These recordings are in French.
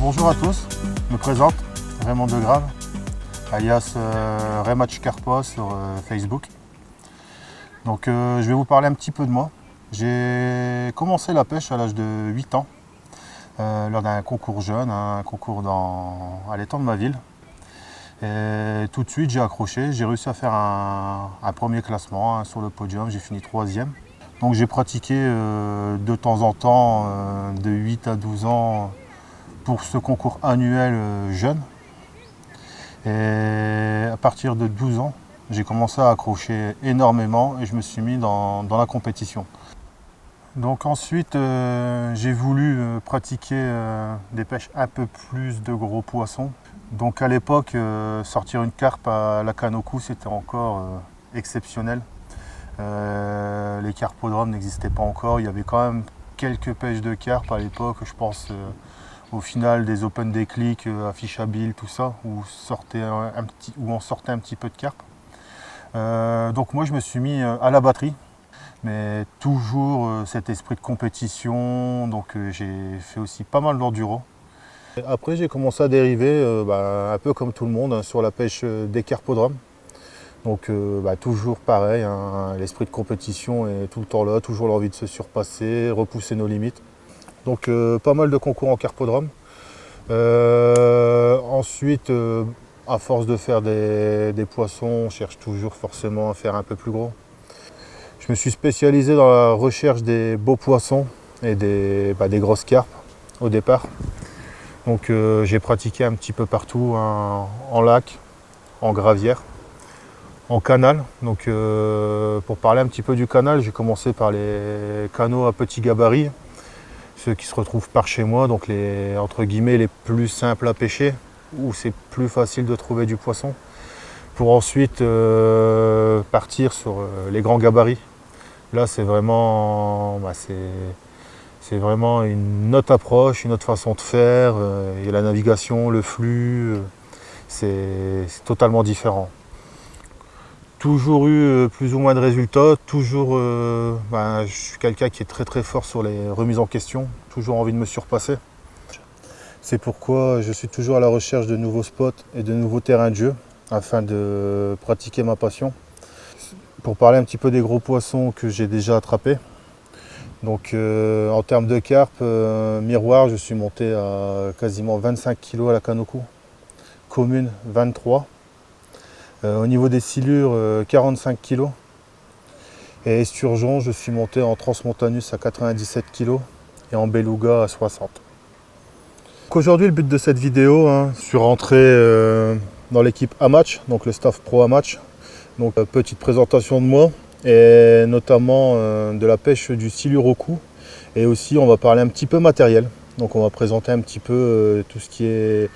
bonjour à tous, je me présente, Raymond Degrave, alias Raymatch Carpois sur Facebook. Donc je vais vous parler un petit peu de moi. J'ai commencé la pêche à l'âge de 8 ans, lors d'un concours jeune, un concours à l'étang de ma ville. Et tout de suite j'ai accroché, j'ai réussi à faire un premier classement sur le podium, j'ai fini 3e. Donc j'ai pratiqué de temps en temps, de 8 à 12 ans, pour ce concours annuel jeune. Et à partir de 12 ans, j'ai commencé à accrocher énormément et je me suis mis dans la compétition. Donc ensuite, j'ai voulu pratiquer des pêches un peu plus de gros poissons. Donc à l'époque, sortir une carpe à la canne au cou, c'était encore exceptionnel. Les carpodromes n'existaient pas encore, il y avait quand même quelques pêches de carpe à l'époque, je pense au final des Open Déclic, à Fishabile, tout ça, où on sortait un petit peu de carpe. Donc moi je me suis mis à la batterie, mais toujours cet esprit de compétition, donc j'ai fait aussi pas mal d'enduro. Après j'ai commencé à dériver, un peu comme tout le monde, sur la pêche des carpodromes. Donc toujours pareil, hein, l'esprit de compétition est tout le temps là, toujours l'envie de se surpasser, repousser nos limites. Donc pas mal de concours en carpodrome. Ensuite, à force de faire des poissons, on cherche toujours forcément à faire un peu plus gros. Je me suis spécialisé dans la recherche des beaux poissons et des grosses carpes au départ. Donc j'ai pratiqué un petit peu partout, hein, en lac, en gravière, en canal. Donc pour parler un petit peu du canal, j'ai commencé par les canaux à petit gabarit, ceux qui se retrouvent par chez moi, donc entre guillemets les plus simples à pêcher, où c'est plus facile de trouver du poisson, pour ensuite partir sur les grands gabarits. Là c'est vraiment, c'est vraiment une autre approche, une autre façon de faire, et la navigation, le flux, c'est totalement différent. Toujours eu plus ou moins de résultats, toujours, je suis quelqu'un qui est très fort sur les remises en question, toujours envie de me surpasser. C'est pourquoi je suis toujours à la recherche de nouveaux spots et de nouveaux terrains de jeu afin de pratiquer ma passion. Pour parler un petit peu des gros poissons que j'ai déjà attrapés, donc en termes de carpe, miroir, je suis monté à quasiment 25 kg à la canne au cou, commune 23. Au niveau des silures, 45 kg. Et esturgeon, je suis monté en transmontanus à 97 kg et en beluga à 60. Aujourd'hui, le but de cette vidéo, je suis rentré dans l'équipe Amatch, donc le staff pro Amatch. Donc petite présentation de moi et notamment de la pêche du silure au cou. Et aussi, on va parler un petit peu matériel. Donc on va présenter un petit peu tout ce qui est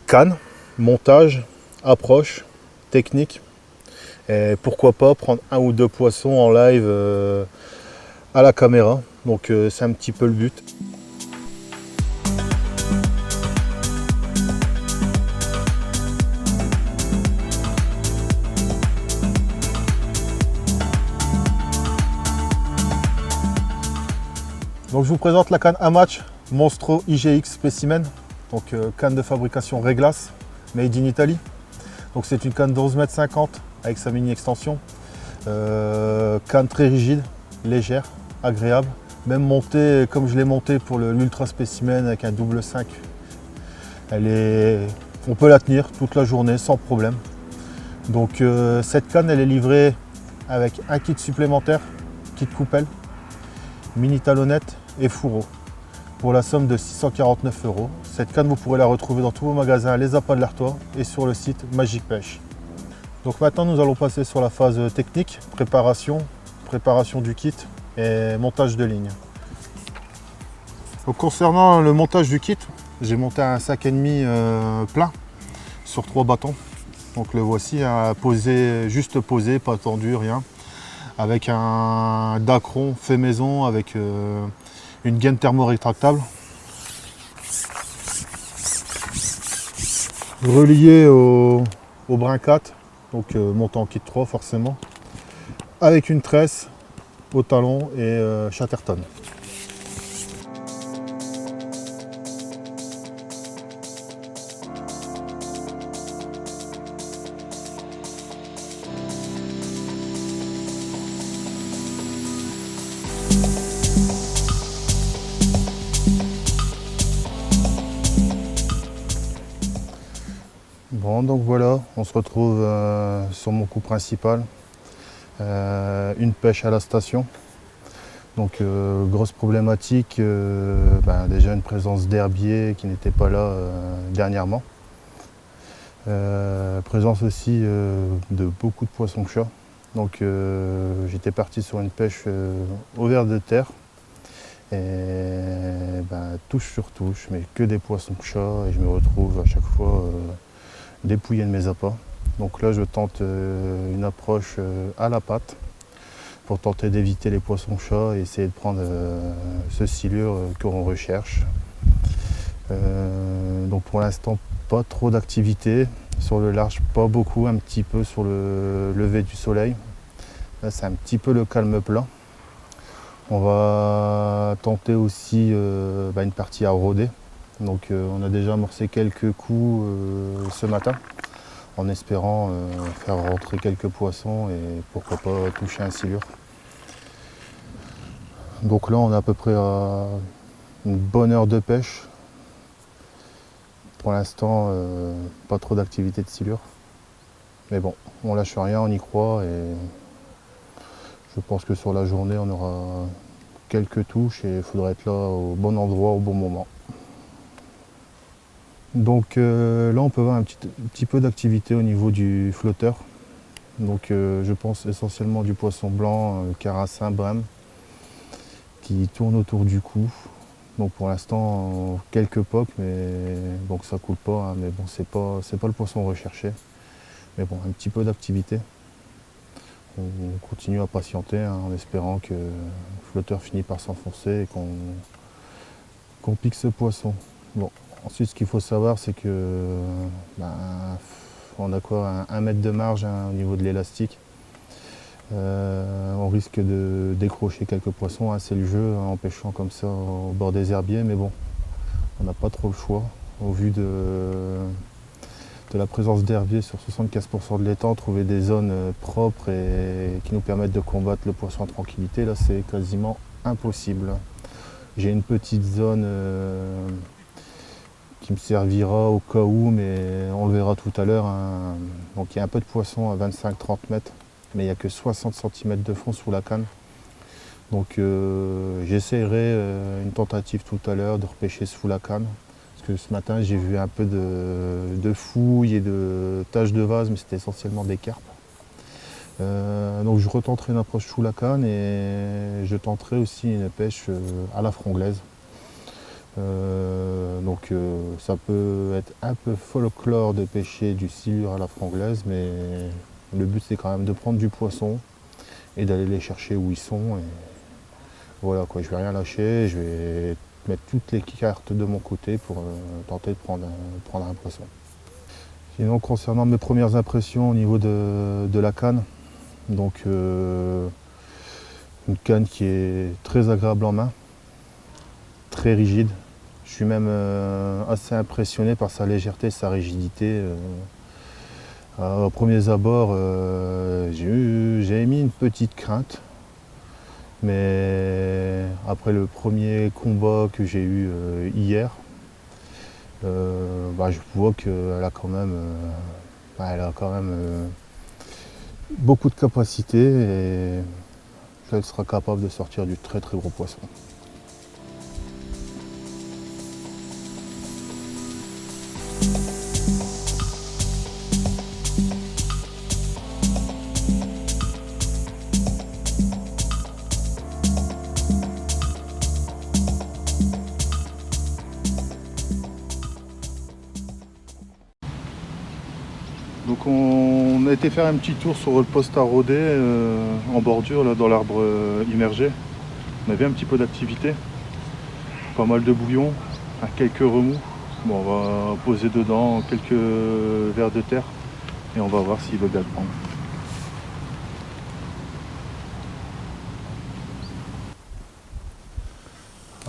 canne, montage, approche, technique, et pourquoi pas prendre un ou deux poissons en live à la caméra. Donc c'est un petit peu le but. Donc je vous présente la canne Amatch Monstro IGX Specimen, donc canne de fabrication Reglas, made in Italy. Donc c'est une canne de 11,50 m avec sa mini extension. Canne très rigide, légère, agréable. Même montée comme je l'ai montée pour l'Ultra Specimen avec un double 5. On peut la tenir toute la journée sans problème. Donc cette canne elle est livrée avec un kit supplémentaire, kit coupelle, mini talonnette et fourreau, pour la somme de 649 €. Cette canne, vous pourrez la retrouver dans tous vos magasins Les Appâts de l'Artois et sur le site Magic Pêche. Donc maintenant, nous allons passer sur la phase technique, préparation du kit et montage de ligne. Donc, concernant le montage du kit, j'ai monté un sac et demi plein sur 3 bâtons. Donc le voici, juste posé, pas tendu, rien. Avec un dacron fait maison avec une gaine thermo-rétractable. Relié au brin 4, donc montant en kit 3 forcément, avec une tresse au talon et Chatterton. Bon, donc voilà, on se retrouve sur mon coup principal, une pêche à la station. Donc grosse problématique, déjà une présence d'herbier qui n'était pas là dernièrement. Présence aussi de beaucoup de poissons-chat. Donc j'étais parti sur une pêche au ver de terre. Et touche sur touche, mais que des poissons-chat, et je me retrouve à chaque fois dépouillé de mes appâts. Donc là je tente une approche à la patte pour tenter d'éviter les poissons-chats et essayer de prendre ce silure qu'on recherche. Donc pour l'instant pas trop d'activité. Sur le large, pas beaucoup, un petit peu sur le lever du soleil. Là c'est un petit peu le calme plat. On va tenter aussi une partie à rôder. Donc on a déjà amorcé quelques coups ce matin en espérant faire rentrer quelques poissons et pourquoi pas toucher un silure. Donc là on est à peu près à une bonne heure de pêche. Pour l'instant pas trop d'activité de silure. Mais bon, on lâche rien, on y croit et je pense que sur la journée on aura quelques touches et il faudra être là au bon endroit au bon moment. Donc là on peut voir un petit peu d'activité au niveau du flotteur. Donc je pense essentiellement du poisson blanc, carassin, brème, qui tourne autour du cou. Donc pour l'instant quelques pocs, mais donc ça coule pas, hein, mais bon c'est pas le poisson recherché. Mais bon, un petit peu d'activité. On continue à patienter hein, en espérant que le flotteur finit par s'enfoncer et qu'on pique ce poisson. Bon, ensuite ce qu'il faut savoir c'est que on a quoi, 1 mètre de marge hein, au niveau de l'élastique. On risque de décrocher quelques poissons, hein, c'est le jeu en pêchant comme ça au bord des herbiers, mais bon, on n'a pas trop le choix au vu de la présence d'herbiers sur 75% de l'étang. Trouver des zones propres et qui nous permettent de combattre le poisson en tranquillité, là c'est quasiment impossible. J'ai une petite zone qui me servira au cas où, mais on le verra tout à l'heure, hein. Donc il y a un peu de poisson à 25-30 mètres, mais il n'y a que 60 cm de fond sous la canne. Donc j'essaierai une tentative tout à l'heure de repêcher sous la canne. Parce que ce matin j'ai vu un peu de fouilles et de taches de vase, mais c'était essentiellement des carpes. Donc je retenterai une approche sous la canne et je tenterai aussi une pêche à la franglaise. Ça peut être un peu folklore de pêcher du silure à la franglaise, mais le but c'est quand même de prendre du poisson et d'aller les chercher où ils sont. Et voilà quoi, je vais rien lâcher, je vais mettre toutes les cartes de mon côté pour tenter de prendre un poisson. Sinon concernant mes premières impressions au niveau de la canne, donc une canne qui est très agréable en main, très rigide. Je suis même assez impressionné par sa légèreté et sa rigidité. Aux premiers abords, j'ai émis une petite crainte. Mais après le premier combat que j'ai eu hier, je vois qu'elle a quand même, beaucoup de capacité et elle sera capable de sortir du très très gros poisson. Donc on a été faire un petit tour sur le poste à rôder en bordure là, dans l'arbre immergé. On avait un petit peu d'activité, pas mal de bouillon, quelques remous. Bon, on va poser dedans quelques vers de terre et on va voir s'il veut bien le prendre.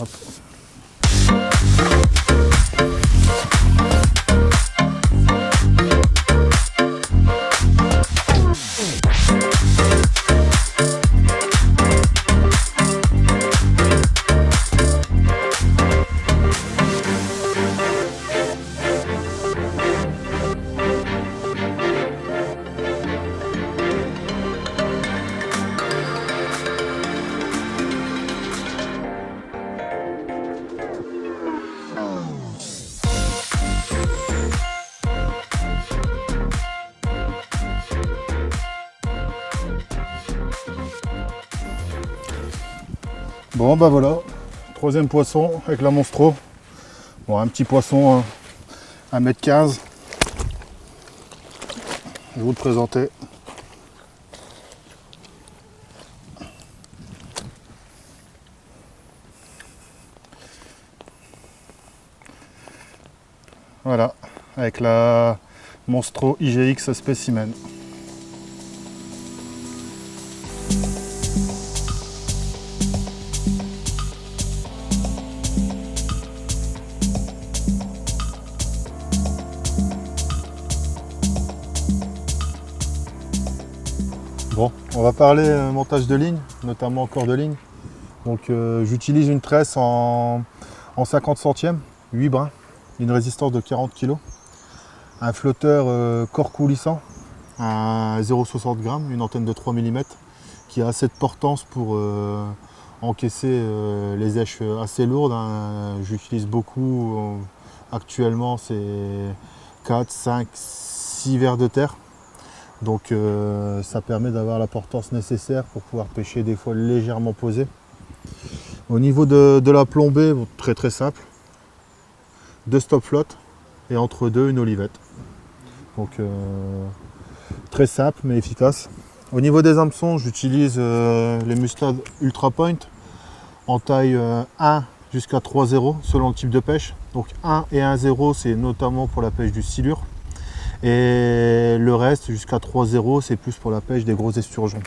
Hop. Bon bah voilà, troisième poisson avec la Monstro. Bon, un petit poisson 1,15 m. Je vais vous le présenter. Voilà, avec la Monstro IGX Specimen. Bon, on va parler montage de ligne, notamment corps de ligne. Donc j'utilise une tresse en 50 centièmes, 8 brins, une résistance de 40 kg, un flotteur corps coulissant à 0,60 g, une antenne de 3 mm qui a assez de portance pour encaisser les èches assez lourdes, hein. J'utilise beaucoup, actuellement c'est 4, 5, 6 vers de terre. Donc ça permet d'avoir la portance nécessaire pour pouvoir pêcher des fois légèrement posées. Au niveau de la plombée, bon, très simple. 2 stop flottes et entre deux une olivette. Donc très simple mais efficace. Au niveau des hameçons, j'utilise les Mustad Ultra Point en taille 1 jusqu'à 3,0 selon le type de pêche. Donc 1 et 1,0 c'est notamment pour la pêche du silure. Et le reste jusqu'à 3,0 c'est plus pour la pêche des gros esturgeons.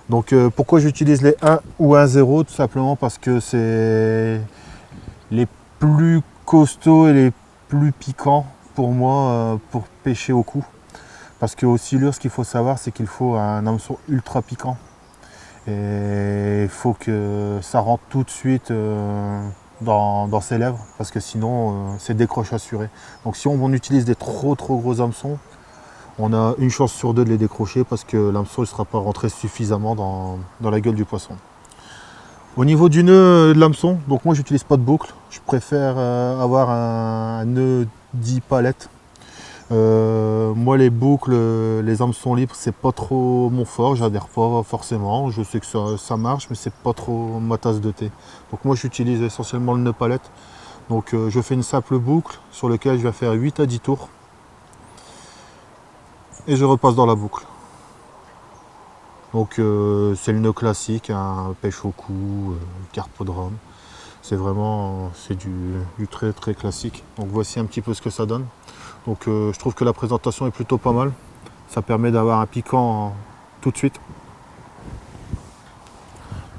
Donc pourquoi j'utilise les 1 ou 1,0? Tout simplement parce que c'est les plus costauds et les plus piquants pour moi pour pêcher au cou. Parce qu'au silure, ce qu'il faut savoir, c'est qu'il faut un hameçon ultra piquant. Et il faut que ça rentre tout de suite dans ses lèvres, parce que sinon c'est décroche assuré. Donc si on utilise des trop gros hameçons, on a une chance sur deux de les décrocher parce que l'hameçon ne sera pas rentré suffisamment dans la gueule du poisson. Au niveau du nœud de l'hameçon, donc moi j'utilise pas de boucle, je préfère avoir un nœud 10 palettes. Moi les boucles, les hameçons libres, c'est pas trop mon fort, j'adhère pas forcément, je sais que ça marche mais c'est pas trop ma tasse de thé. Donc moi j'utilise essentiellement le nœud palette. Donc je fais une simple boucle sur laquelle je vais faire 8 à 10 tours et je repasse dans la boucle. Donc c'est le nœud classique, un pêche au cou, carpodrome. C'est vraiment du très classique. Donc voici un petit peu ce que ça donne. Donc je trouve que la présentation est plutôt pas mal. Ça permet d'avoir un piquant tout de suite.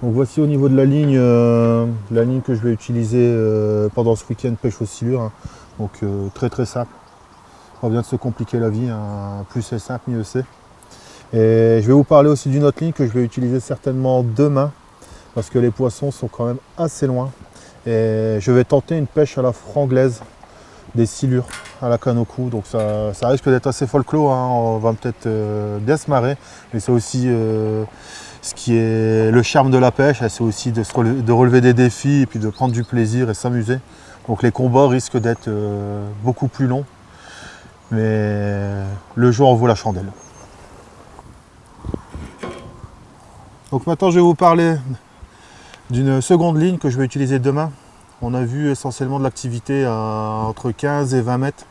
Donc voici au niveau de la ligne que je vais utiliser pendant ce week-end pêche au silure, hein. Donc très simple. Pas besoin de se compliquer la vie, hein. Plus c'est simple, mieux c'est. Et je vais vous parler aussi d'une autre ligne que je vais utiliser certainement demain parce que les poissons sont quand même assez loin. Et je vais tenter une pêche à la franglaise des silures à la canne au cou. Donc ça risque d'être assez folklore, hein. On va peut-être bien se marrer, mais c'est aussi ce qui est le charme de la pêche, c'est aussi de relever des défis et puis de prendre du plaisir et s'amuser. Donc les combats risquent d'être beaucoup plus longs, mais le jeu en vaut la chandelle. Donc maintenant je vais vous parler d'une seconde ligne que je vais utiliser demain. On a vu essentiellement de l'activité entre 15 et 20 mètres.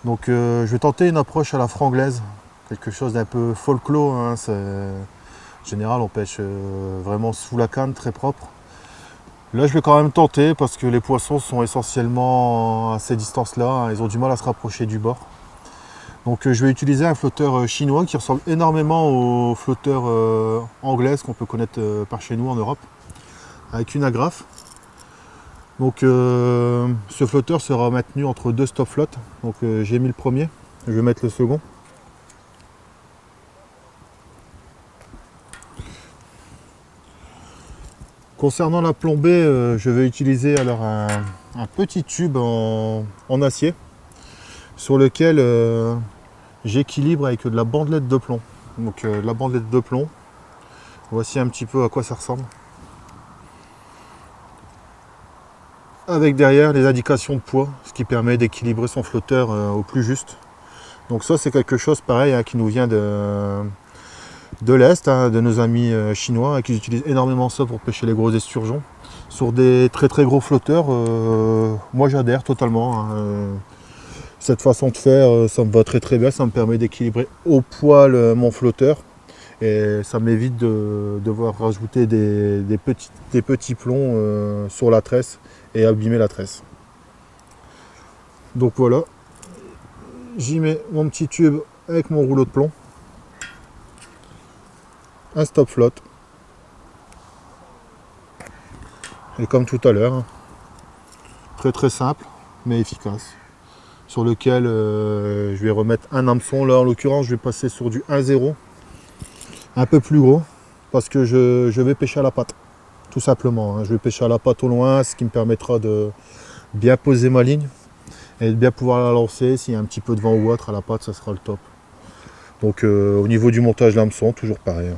Donc je vais tenter une approche à la franglaise, quelque chose d'un peu folklore, hein. En général on pêche vraiment sous la canne, très propre. Là je vais quand même tenter parce que les poissons sont essentiellement à ces distances-là, hein. Ils ont du mal à se rapprocher du bord. Donc je vais utiliser un flotteur chinois qui ressemble énormément aux flotteurs anglaises qu'on peut connaître par chez nous en Europe, avec une agrafe. Donc ce flotteur sera maintenu entre deux stop flottes. Donc j'ai mis le premier, je vais mettre le second. Concernant la plombée, je vais utiliser alors un petit tube en acier sur lequel j'équilibre avec de la bandelette de plomb. Donc la bandelette de plomb, voici un petit peu à quoi ça ressemble. Avec derrière les indications de poids, ce qui permet d'équilibrer son flotteur au plus juste. Donc ça c'est quelque chose pareil, hein, qui nous vient de l'Est, hein, de nos amis chinois, qui utilisent énormément ça pour pêcher les gros esturgeons. Sur des très très gros flotteurs, moi j'adhère totalement, hein. Cette façon de faire, ça me va très très bien, ça me permet d'équilibrer au poil mon flotteur. Et ça m'évite de devoir rajouter des petits plombs sur la tresse et abîmer la tresse. Donc voilà, j'y mets mon petit tube avec mon rouleau de plomb, un stop flotte, et comme tout à l'heure, hein, très très simple mais efficace, sur lequel je vais remettre un hameçon. Là en l'occurrence je vais passer sur du 1-0, un peu plus gros, parce que je vais pêcher à la patte, tout simplement, hein. Je vais pêcher à la patte au loin, ce qui me permettra de bien poser ma ligne et de bien pouvoir la lancer. S'il y a un petit peu de vent ou autre à la patte, ça sera le top. Donc au niveau du montage l'hameçon, toujours pareil, hein.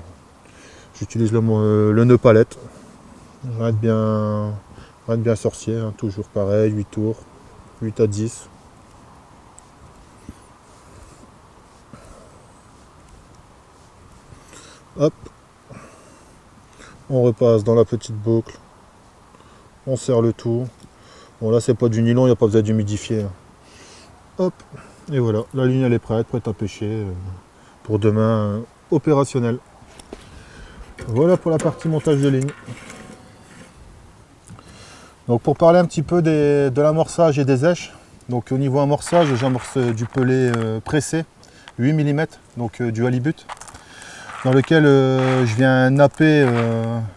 J'utilise le nœud palette, reste bien sorcier, hein, toujours pareil, 8 tours, 8 à 10. Hop, on repasse dans la petite boucle, on serre le tout. Bon là c'est pas du nylon, il n'y a pas besoin d'humidifier, hein. Hop, et voilà, la ligne elle est prête à pêcher pour demain, opérationnel. Voilà pour la partie montage de ligne. Donc pour parler un petit peu de l'amorçage et des èches, donc au niveau amorçage, j'amorce du pellet pressé, 8 mm, donc du halibut, dans lequel je viens napper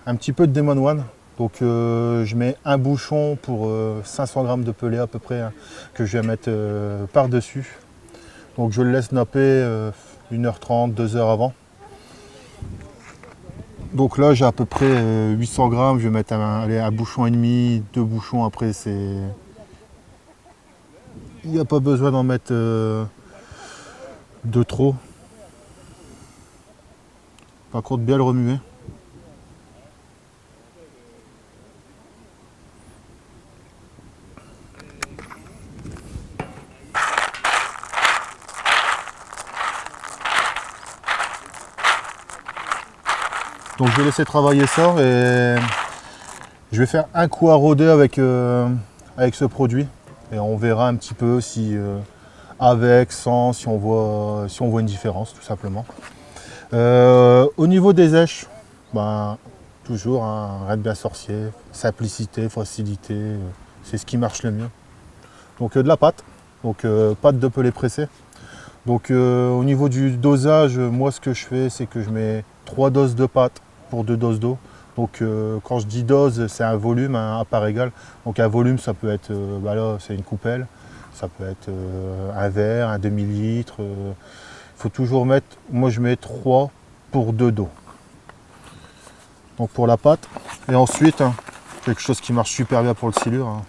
un petit peu de Demon One. Donc je mets un bouchon pour 500 g de pellet à peu près, hein, que je vais mettre par-dessus. Donc je le laisse napper 1h30, 2h avant. Donc là j'ai à peu près 800 g, je vais mettre un bouchon et demi, 2 bouchons après, il n'y a pas besoin d'en mettre de trop. Par contre bien le remuer. Donc je vais laisser travailler ça et je vais faire un coup à rôder avec ce produit et on verra un petit peu si avec, sans, si on voit une différence tout simplement. Au niveau des èches, ben, toujours un raid bien sorcier, simplicité, facilité, c'est ce qui marche le mieux. Donc de la pâte, donc pâte de pellet pressé. Donc au niveau du dosage, moi ce que je fais c'est que je mets 3 doses de pâte pour 2 doses d'eau. Donc quand je dis dose, c'est un volume à part égale. Donc un volume ça peut être, bah là c'est une coupelle, ça peut être un verre, un demi-litre. Il faut toujours mettre, moi je mets 3 pour 2 d'eau. Donc pour la pâte. Et ensuite, hein, quelque chose qui marche super bien pour le silure, hein,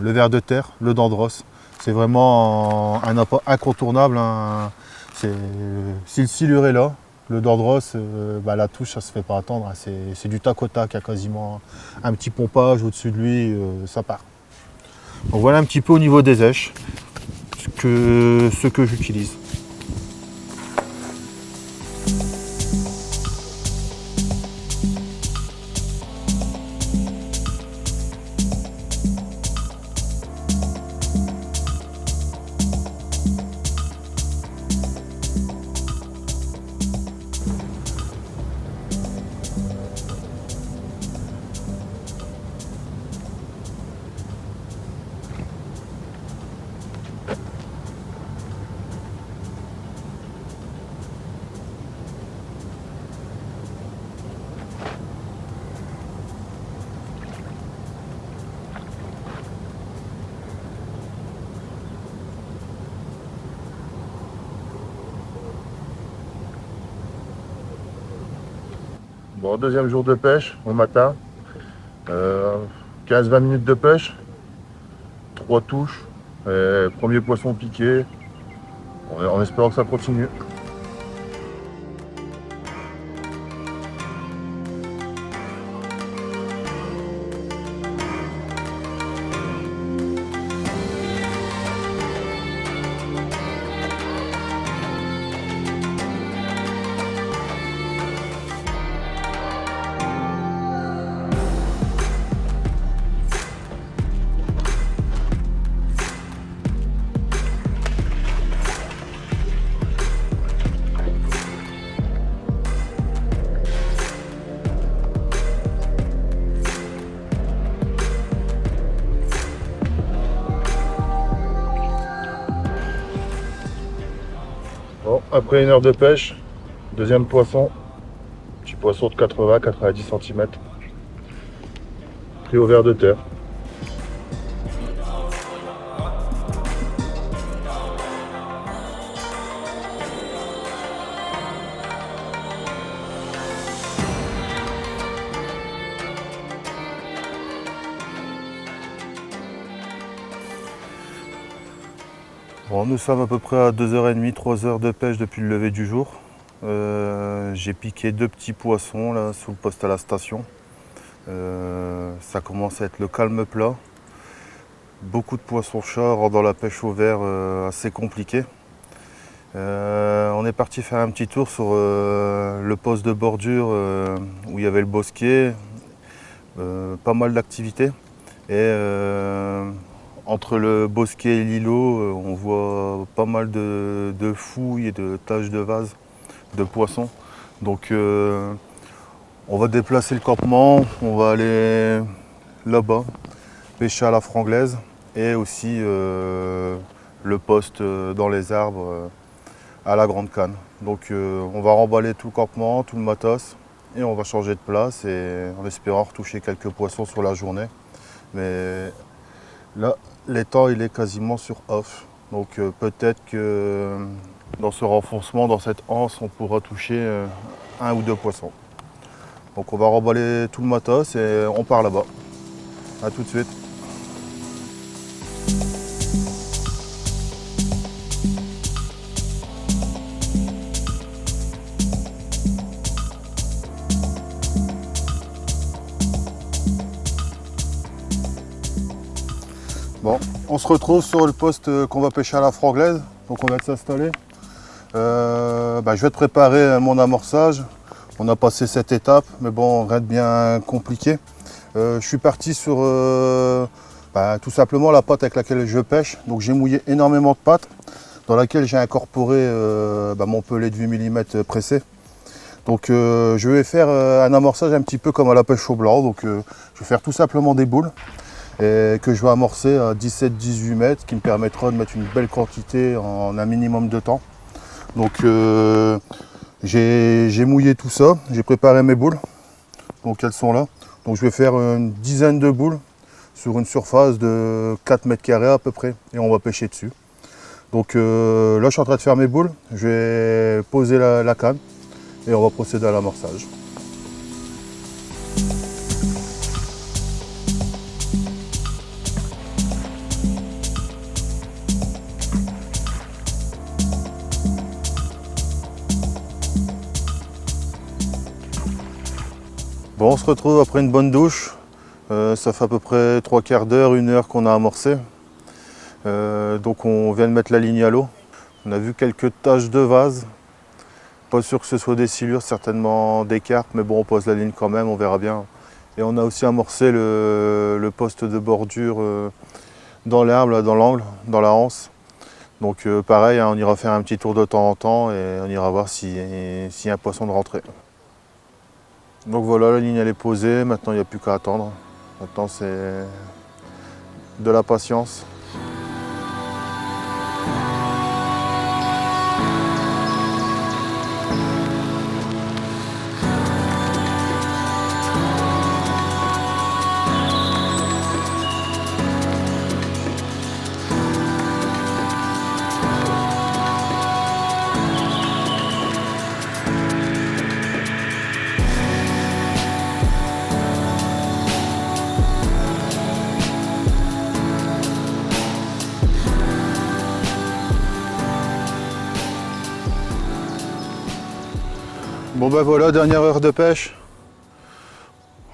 le ver de terre, le dendros. C'est vraiment un appât incontournable, hein. Si le silure est là, le dendros, bah, la touche, ça se fait pas attendre, hein. C'est du tac au tac, il y a quasiment un petit pompage au-dessus de lui, ça part. Donc voilà un petit peu au niveau des èches, ce que j'utilise. Bon, deuxième jour de pêche au matin, 15-20 minutes de pêche, 3 touches, premier poisson piqué, en espérant que ça continue. Après 1 heure de pêche, deuxième poisson, petit poisson de 80-90 cm, pris au ver de terre. Bon, nous sommes à peu près à 2h30, 3h de pêche depuis le lever du jour. J'ai piqué 2 petits poissons là sous le poste à la station. Ça commence à être le calme plat. Beaucoup de poissons chats rendant la pêche au ver assez compliquée. On est parti faire un petit tour sur le poste de bordure où il y avait le bosquet, pas mal d'activités. Et entre le bosquet et l'îlot, on voit pas mal de fouilles et de taches de vase de poissons. Donc on va déplacer le campement, on va aller là-bas, pêcher à la franglaise et aussi le poste dans les arbres à la grande canne. Donc on va remballer tout le campement, tout le matos et on va changer de place et en espérant retoucher quelques poissons sur la journée. Mais là, l'étang il est quasiment sur off. Donc peut-être que dans ce renfoncement, dans cette anse, on pourra toucher 1 ou 2 poissons. Donc on va remballer tout le matos et on part là-bas. A tout de suite. Bon, on se retrouve sur le poste qu'on va pêcher à la franglaise. Donc on va s'installer. Je vais te préparer mon amorçage. On a passé cette étape, mais bon, rien de bien compliqué. Je suis parti sur tout simplement la pâte avec laquelle je pêche. Donc j'ai mouillé énormément de pâte dans laquelle j'ai incorporé mon pelet de 8 mm pressé. Donc je vais faire un amorçage un petit peu comme à la pêche au blanc. Donc je vais faire tout simplement des boules et que je vais amorcer à 17-18 mètres, qui me permettra de mettre une belle quantité en un minimum de temps. Donc j'ai mouillé tout ça, j'ai préparé mes boules, donc elles sont là. Donc je vais faire une dizaine de boules sur une surface de 4 mètres carrés à peu près, et on va pêcher dessus. Donc là je suis en train de faire mes boules, je vais poser la canne et on va procéder à l'amorçage. Bon, on se retrouve après une bonne douche. Ça fait à peu près 3/4 d'heure, 1 heure qu'on a amorcé. Donc on vient de mettre la ligne à l'eau. On a vu quelques taches de vase. Pas sûr que ce soit des silures, certainement des carpes, mais bon, on pose la ligne quand même, on verra bien. Et on a aussi amorcé le poste de bordure dans l'herbe, dans l'angle, dans la anse. Donc pareil, on ira faire un petit tour de temps en temps et on ira voir s'il y a un poisson de rentrée. Donc voilà, la ligne elle est posée, maintenant il n'y a plus qu'à attendre. Maintenant c'est de la patience. Bon ben voilà, dernière heure de pêche.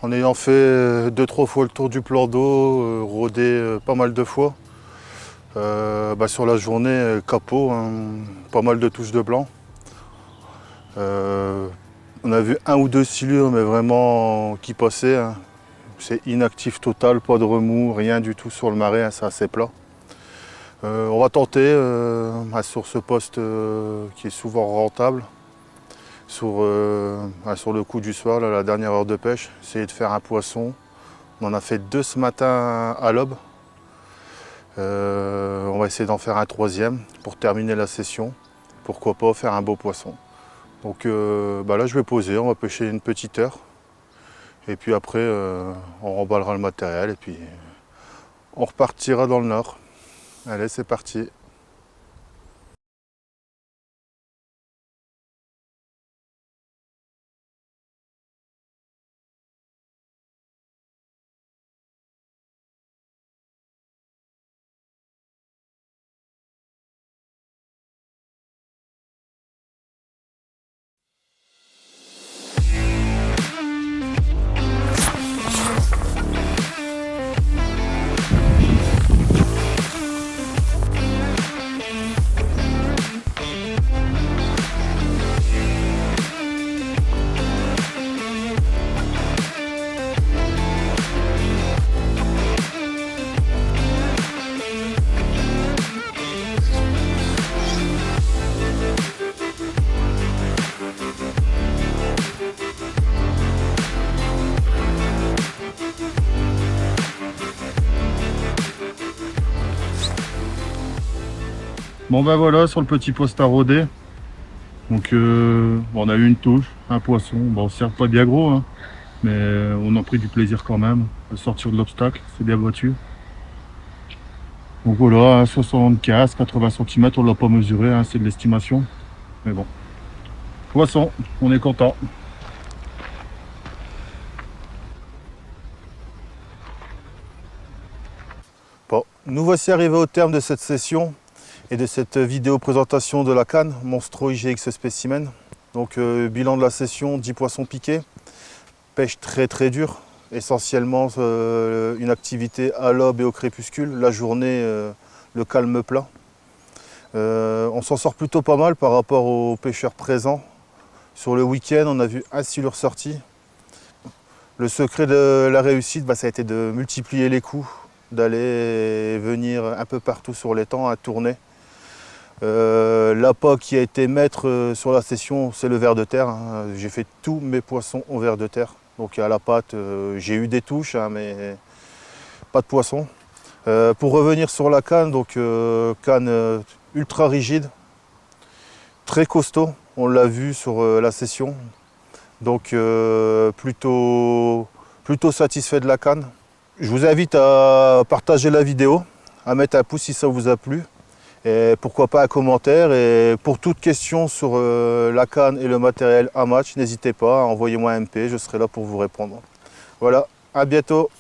En ayant fait 2-3 fois le tour du plan d'eau, rôdé pas mal de fois. Sur la journée, capot, hein, pas mal de touches de blanc. On a vu 1 ou 2 silures, mais vraiment qui passaient. Hein. C'est inactif total, pas de remous, rien du tout sur le marais, hein, c'est assez plat. On va tenter sur ce poste qui est souvent rentable. Sur le coup du soir, là, la dernière heure de pêche, essayer de faire un poisson. On en a fait 2 ce matin à l'aube. On va essayer d'en faire un 3e pour terminer la session. pourquoi pas faire un beau poisson. Donc là je vais poser, on va pêcher une petite heure. Et puis après on remballera le matériel et puis on repartira dans le nord. Allez, c'est parti. Bon ben voilà, sur le petit poste à rôder. Donc on a eu une touche, un poisson. Bon, certes pas bien gros, hein, mais on a pris du plaisir quand même. À sortir de l'obstacle, c'est bien battu. Donc voilà, 75, 80 cm, on ne l'a pas mesuré, hein, c'est de l'estimation. Mais bon, poisson, on est content. Bon, nous voici arrivés au terme de cette session et de cette vidéo présentation de la canne Monstro IGX Specimen. Donc bilan de la session, 10 poissons piqués, pêche très dure, essentiellement une activité à l'aube et au crépuscule, la journée le calme plat. On s'en sort plutôt pas mal par rapport aux pêcheurs présents. Sur le week-end, on a vu un silure sorti. Le secret de la réussite, ça a été de multiplier les coups, d'aller et venir un peu partout sur l'étang à tourner. L'appât qui a été maître sur la session, c'est le ver de terre. Hein. J'ai fait tous mes poissons au ver de terre. Donc à la pâte, j'ai eu des touches, hein, mais pas de poisson. Pour revenir sur la canne, donc canne ultra rigide, très costaud, on l'a vu sur la session. Donc plutôt satisfait de la canne. Je vous invite à partager la vidéo, à mettre un pouce si ça vous a plu. Et pourquoi pas un commentaire. Et pour toute question sur la canne et le matériel à match, n'hésitez pas, envoyez-moi un MP, je serai là pour vous répondre. Voilà, à bientôt.